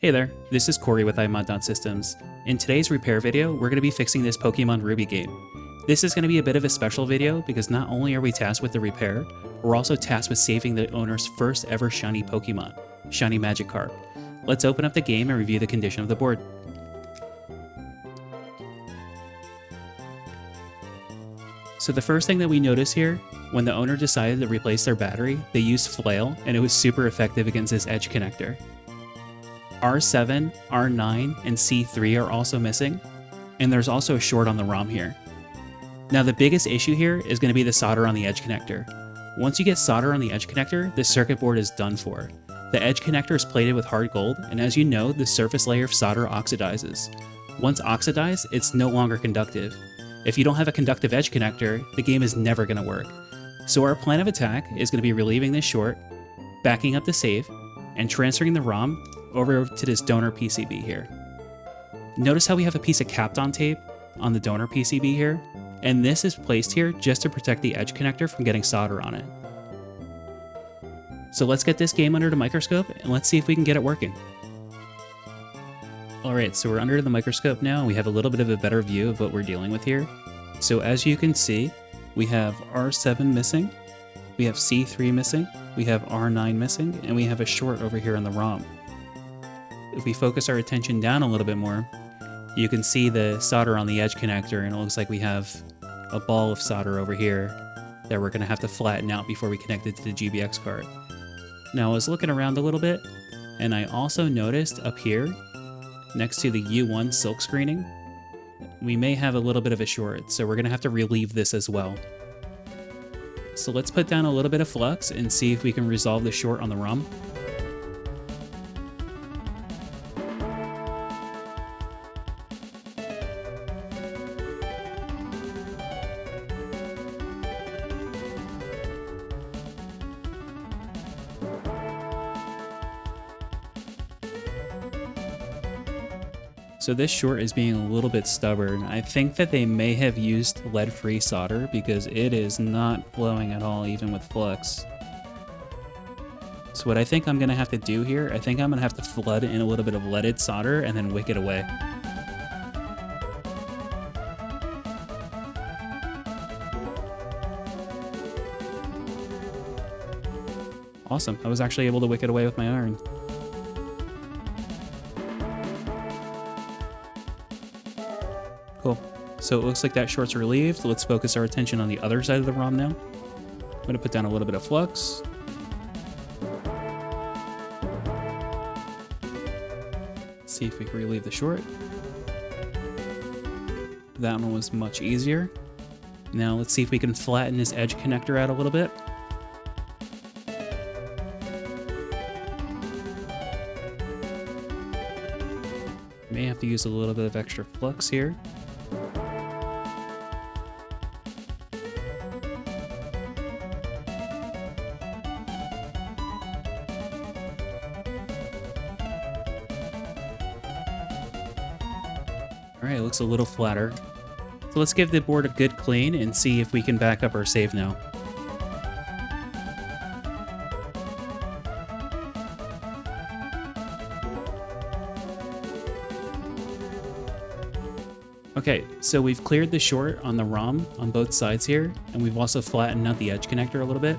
Hey there, this is Corey with imod.systems. In today's repair video, we're going to be fixing this Pokemon Ruby game. This is going to be a bit of a special video because not only are we tasked with the repair, we're also tasked with saving the owner's first ever shiny Pokemon, Shiny Magikarp. Let's open up the game and review the condition of the board. So the first thing that we notice here, when the owner decided to replace their battery, they used Flail, and it was super effective against this edge connector. R7, R9, and C3 are also missing, and there's also a short on the ROM here. Now the biggest issue here is going to be the solder on the edge connector. Once you get solder on the edge connector, the circuit board is done for. The edge connector is plated with hard gold, and as you know, the surface layer of solder oxidizes. Once oxidized, it's no longer conductive. If you don't have a conductive edge connector, the game is never going to work. So our plan of attack is going to be relieving this short, backing up the save, and transferring the ROM over to this donor PCB here. Notice how we have a piece of Kapton tape on the donor PCB here, and this is placed here just to protect the edge connector from getting solder on it. So let's get this game under the microscope and let's see if we can get it working. Alright, so we're under the microscope now and we have a little bit of a better view of what we're dealing with here. So as you can see, we have R7 missing, we have C3 missing, we have R9 missing, and we have a short over here on the ROM. If we focus our attention down a little bit more, you can see the solder on the edge connector, and it looks like we have a ball of solder over here that we're going to have to flatten out before we connect it to the GBX card. Now I was looking around a little bit, and I also noticed up here, next to the U1 silk screening, we may have a little bit of a short, so we're going to have to relieve this as well. So let's put down a little bit of flux and see if we can resolve the short on the ROM. So this short is being a little bit stubborn. I think that they may have used lead-free solder because it is not flowing at all, even with flux. So what I think I'm gonna have to do here, I think I'm gonna have to flood in a little bit of leaded solder and then wick it away. Awesome, I was actually able to wick it away with my iron. Cool. So it looks like that short's relieved. Let's focus our attention on the other side of the ROM now. I'm going to put down a little bit of flux. See if we can relieve the short. That one was much easier. Now let's see if we can flatten this edge connector out a little bit. May have to use a little bit of extra flux here. Alright, it looks a little flatter. So let's give the board a good clean and see if we can back up our save now. Okay, so we've cleared the short on the ROM on both sides here, and we've also flattened out the edge connector a little bit.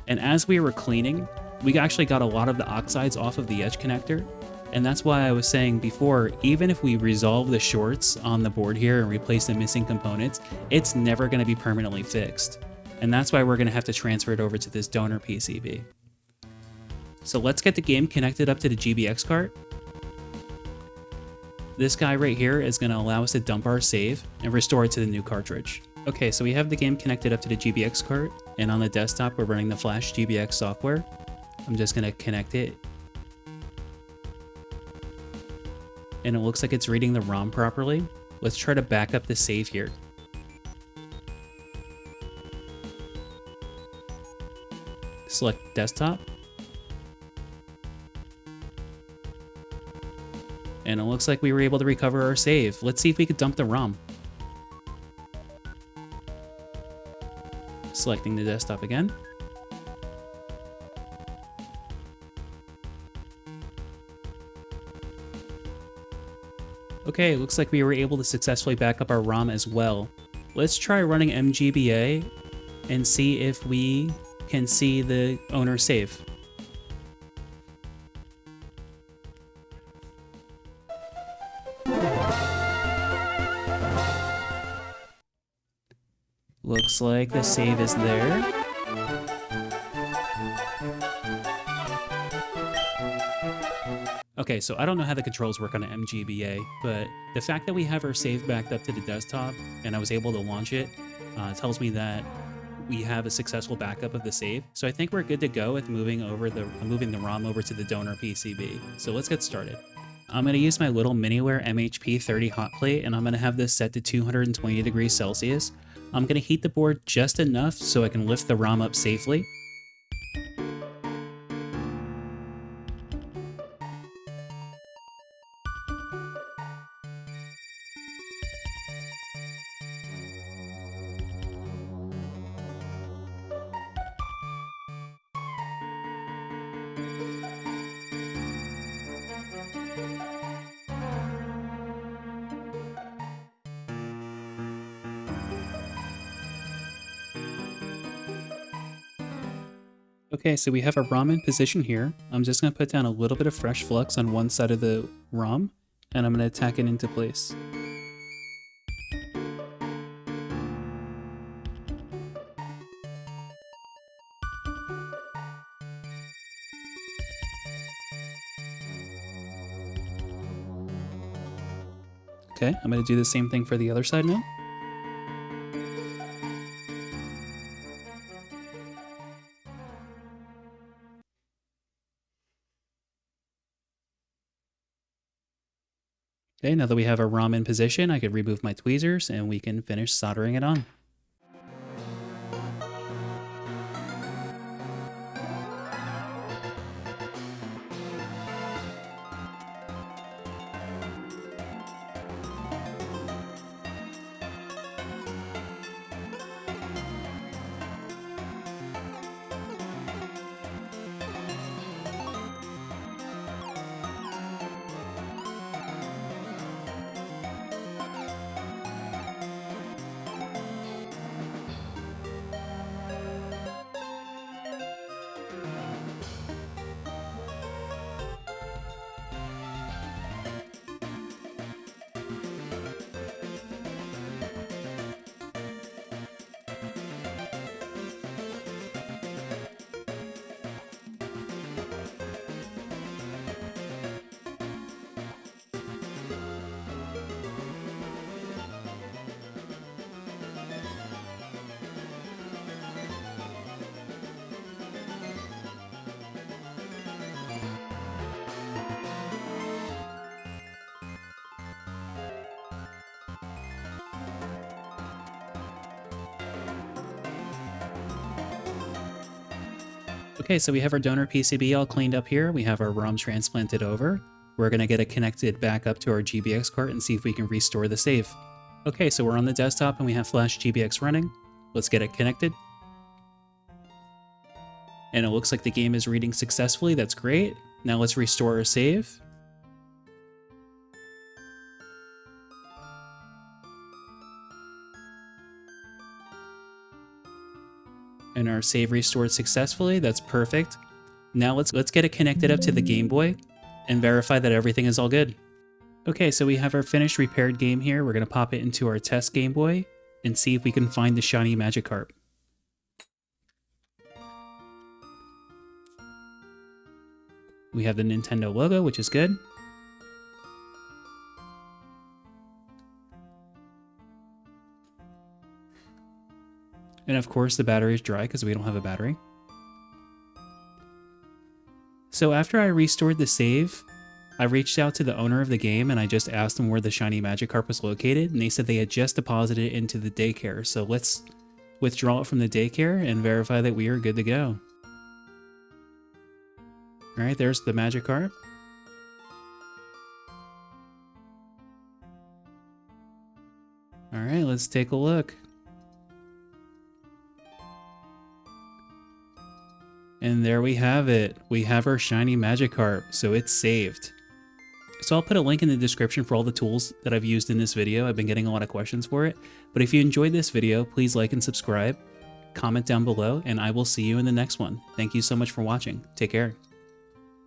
And as we were cleaning, we actually got a lot of the oxides off of the edge connector. And that's why I was saying before, even if we resolve the shorts on the board here and replace the missing components, it's never going to be permanently fixed. And that's why we're going to have to transfer it over to this donor PCB. So let's get the game connected up to the GBX card. This guy right here is going to allow us to dump our save and restore it to the new cartridge. Okay, so we have the game connected up to the GBX card, and on the desktop we're running the Flash GBX software. I'm just going to connect it. And it looks like it's reading the ROM properly. Let's try to back up the save here. Select desktop. And it looks like we were able to recover our save. Let's see if we could dump the ROM. Selecting the desktop again. Okay, looks like we were able to successfully back up our ROM as well. Let's try running MGBA and see if we can see the owner save. Looks like the save is there. Okay, so I don't know how the controls work on an MGBA, but the fact that we have our save backed up to the desktop and I was able to launch it tells me that we have a successful backup of the save. So I think we're good to go with moving the ROM over to the donor PCB. So let's get started. I'm going to use my little Miniware MHP 30 hot plate, and I'm going to have this set to 220 degrees Celsius. I'm going to heat the board just enough so I can lift the ROM up safely. Okay, so we have our ROM in position here. I'm just going to put down a little bit of fresh flux on one side of the ROM, and I'm going to tack it into place. Okay, I'm going to do the same thing for the other side now. Okay, now that we have our ROM in position, I can remove my tweezers and we can finish soldering it on. Okay, so we have our donor PCB all cleaned up here. We have our ROM transplanted over. We're going to get it connected back up to our GBX cart and see if we can restore the save. Okay, so we're on the desktop and we have Flash GBX running. Let's get it connected. And it looks like the game is reading successfully. That's great. Now let's restore our save. And our save restored successfully. That's perfect. Now let's get it connected up to the Game Boy and verify that everything is all good. Okay, so we have our finished repaired game here. We're going to pop it into our test Game Boy and see if we can find the Shiny Magikarp. We have the Nintendo logo, which is good. And of course the battery is dry because we don't have a battery. So after I restored the save, I reached out to the owner of the game and I just asked them where the Shiny Magikarp was located, and they said they had just deposited it into the daycare. So let's withdraw it from the daycare and verify that we are good to go. Alright, there's the Magikarp. Alright, let's take a look. And there we have it. We have our Shiny Magikarp, so it's saved. So I'll put a link in the description for all the tools that I've used in this video. I've been getting a lot of questions for it. But if you enjoyed this video, please like and subscribe, comment down below, and I will see you in the next one. Thank you so much for watching. Take care.